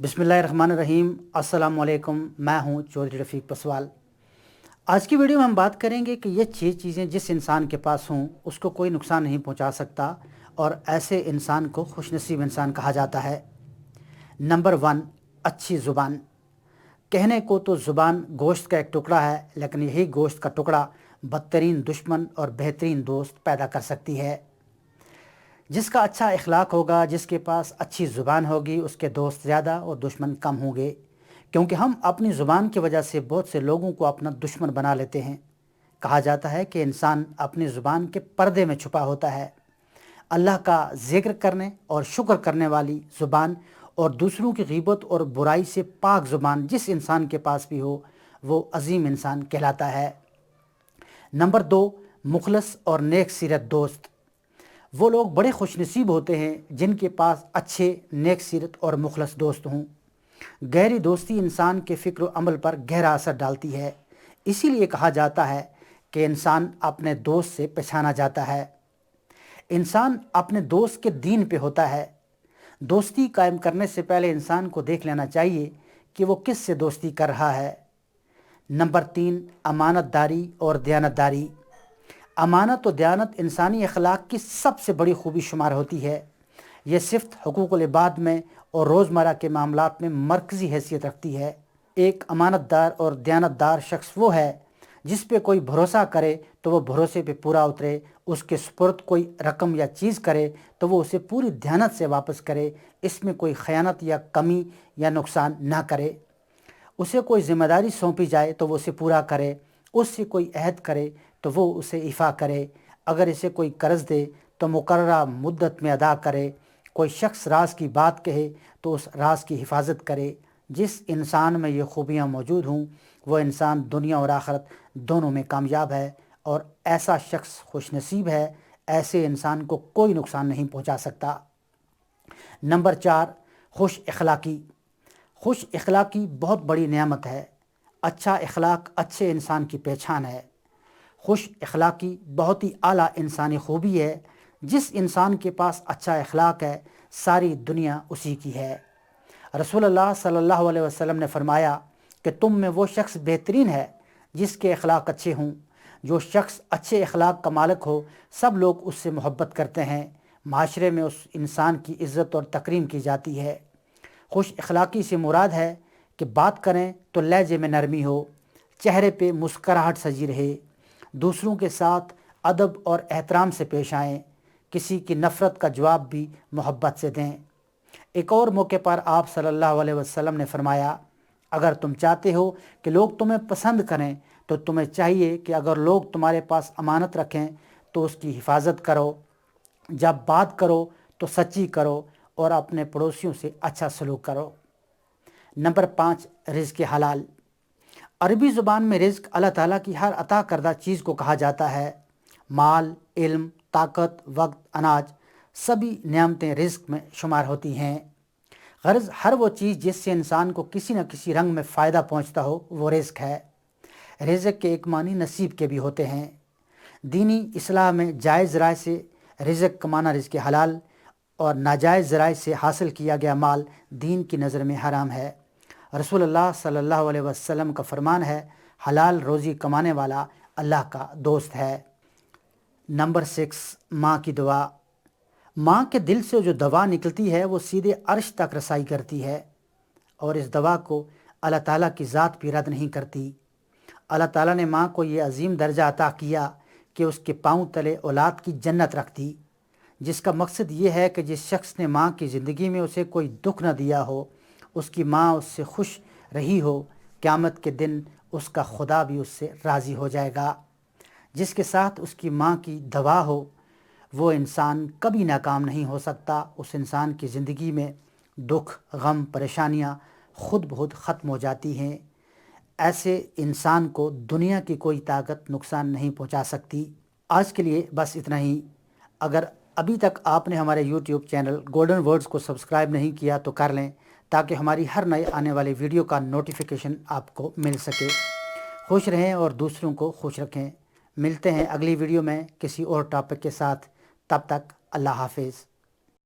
बिस्मिल्लाहिर्रहमानिर्रहीम। अस्सलाम वालेकुम। मैं हूं चौधरी रफ़ीक पसवाल। आज की वीडियो में हम बात करेंगे कि ये 6 चीज़ें जिस इंसान के पास हों उसको कोई नुकसान नहीं पहुंचा सकता और ऐसे इंसान को खुशनसीब इंसान कहा जाता है। नंबर 1, अच्छी ज़ुबान। कहने को तो ज़ुबान गोश्त का एक टुकड़ा है, लेकिन यही गोश्त का टुकड़ा बदतरीन दुश्मन और बेहतरीन दोस्त पैदा कर सकती है। जिसका अच्छा इखलाक होगा, जिसके पास अच्छी ज़ुबान होगी, उसके दोस्त ज़्यादा और दुश्मन कम होंगे, क्योंकि हम अपनी ज़ुबान की वजह से बहुत से लोगों को अपना दुश्मन बना लेते हैं। कहा जाता है कि इंसान अपनी ज़ुबान के पर्दे में छुपा होता है। अल्लाह का ज़िक्र करने और शुक्र करने वाली ज़ुबान और दूसरों की ग़ीबत और बुराई से पाक ज़ुबान जिस इंसान के पास भी हो, वो अजीम इंसान कहलाता है। नंबर 2, मुखलस और नेक सीरत दोस्त। वो लोग बड़े खुशनसीब होते हैं जिनके पास अच्छे नेक सीरत और मुखलस दोस्त हों। गहरी दोस्ती इंसान के फ़िक्र व अमल पर गहरा असर डालती है। इसीलिए कहा जाता है कि इंसान अपने दोस्त से पहचाना जाता है। इंसान अपने दोस्त के दीन पे होता है। दोस्ती कायम करने से पहले इंसान को देख लेना चाहिए कि वो किस से दोस्ती कर रहा है। नंबर 3, अमानतदारी और दयानतदारी। अमानत और दयानत इंसानी अखलाक की सबसे बड़ी खूबी शुमार होती है। यह सिफ़त हुकूकुल इबाद में और रोज़मर्रा के मामलात में मरकज़ी हैसियत रखती है। एक अमानतदार और दयानतदार शख्स वो है जिस पे कोई भरोसा करे तो वो भरोसे पे पूरा उतरे, उसके सुपुर्द कोई रकम या चीज़ करे तो वो उसे पूरी दयानत से वापस करे, इसमें कोई ख़यानत या कमी या नुकसान ना करे। उसे कोई ज़िम्मेदारी सौंपी जाए तो वो उसे पूरा करे, उससे कोई अहद करे तो वो उसे इफ़ा करे, अगर इसे कोई कर्ज़ दे तो मुकर्ररा मुद्दत में अदा करे, कोई शख्स राज की बात कहे तो उस राज की हिफाजत करे। जिस इंसान में ये खूबियाँ मौजूद हों वो इंसान दुनिया और आखिरत दोनों में कामयाब है और ऐसा शख्स खुशनसीब है। ऐसे इंसान को कोई नुकसान नहीं पहुँचा सकता। नंबर 4, खुश अखलाकी। खुश अखलाकी बहुत बड़ी नेमत है। अच्छा अखलाक अच्छे इंसान की पहचान है। खुश अखलाकी बहुत ही आला इंसानी खूबी है। जिस इंसान के पास अच्छा अखलाक है सारी दुनिया उसी की है। रसूलुल्लाह सल्लल्लाहु अलैहि वसल्लम ने फरमाया कि तुम में वो शख्स बेहतरीन है जिसके अखलाक अच्छे हों। जो शख्स अच्छे अखलाक का मालिक हो सब लोग उससे मोहब्बत करते हैं, माशरे में उस इंसान की इज़्ज़त और तकरीम की जाती है। खुश अखलाकी से मुराद है कि बात करें तो लहजे में नरमी हो, चेहरे पे मुस्कराहट सजी रहे, दूसरों के साथ अदब और एहतराम से पेश आएँ, किसी की नफ़रत का जवाब भी मोहब्बत से दें। एक और मौके पर आप सल्लल्लाहु अलैहि वसल्लम ने फरमाया, अगर तुम चाहते हो कि लोग तुम्हें पसंद करें तो तुम्हें चाहिए कि अगर लोग तुम्हारे पास अमानत रखें तो उसकी हिफाजत करो, जब बात करो तो सच्ची करो और अपने पड़ोसियों से अच्छा सलूक करो। नंबर 5, रिज़्क़ हलाल। अरबी ज़ुबान में रिज़्क़ अल्लाह ताला की हर अता करदा चीज़ को कहा जाता है। माल, इल्म, ताकत, वक्त, अनाज सभी नेमतें रिज़्क़ में शुमार होती हैं। गर्ज़ हर वो चीज़ जिससे इंसान को किसी न किसी रंग में फ़ायदा पहुँचता हो वो रिज़्क़ है। रिज़्क़ के एक मानी नसीब के भी होते हैं। दीनी इस्लाह में जायज़ राय से रिज़्क़ कमाना रिज़्क़ हलाल और नाजायज़ ज़राए से हासिल किया गया माल दीन की नज़र में हराम है। रसूलुल्लाह सल्लल्लाहु अलैहि वसल्लम का फरमान है, हलाल रोज़ी कमाने वाला अल्लाह का दोस्त है। नंबर 6, माँ की दुआ। माँ के दिल से जो दवा निकलती है वो सीधे अर्श तक रसाई करती है और इस दवा को अल्लाह ताला की ज़ात भी रद्द नहीं करती। अल्लाह ताला ने माँ को ये अजीम दर्जा अता किया कि उसके पाँव तले औलाद की जन्नत रख दी, जिसका मकसद ये है कि जिस शख्स ने माँ की ज़िंदगी में उसे कोई दुख न दिया हो, उसकी माँ उससे खुश रही हो, क़यामत के दिन उसका खुदा भी उससे राज़ी हो जाएगा। जिसके साथ उसकी माँ की दवा हो वो इंसान कभी नाकाम नहीं हो सकता। उस इंसान की ज़िंदगी में दुख, गम, परेशानियाँ खुद ब खुद ख़त्म हो जाती हैं। ऐसे इंसान को दुनिया की कोई ताकत नुकसान नहीं पहुंचा सकती। आज के लिए बस इतना ही। अगर अभी तक आपने हमारे यूट्यूब चैनल गोल्डन वर्ड्स को सब्सक्राइब नहीं किया तो कर लें, ताकि हमारी हर नए आने वाली वीडियो का नोटिफिकेशन आपको मिल सके। खुश रहें और दूसरों को खुश रखें। मिलते हैं अगली वीडियो में किसी और टॉपिक के साथ। तब तक अल्लाह हाफिज़।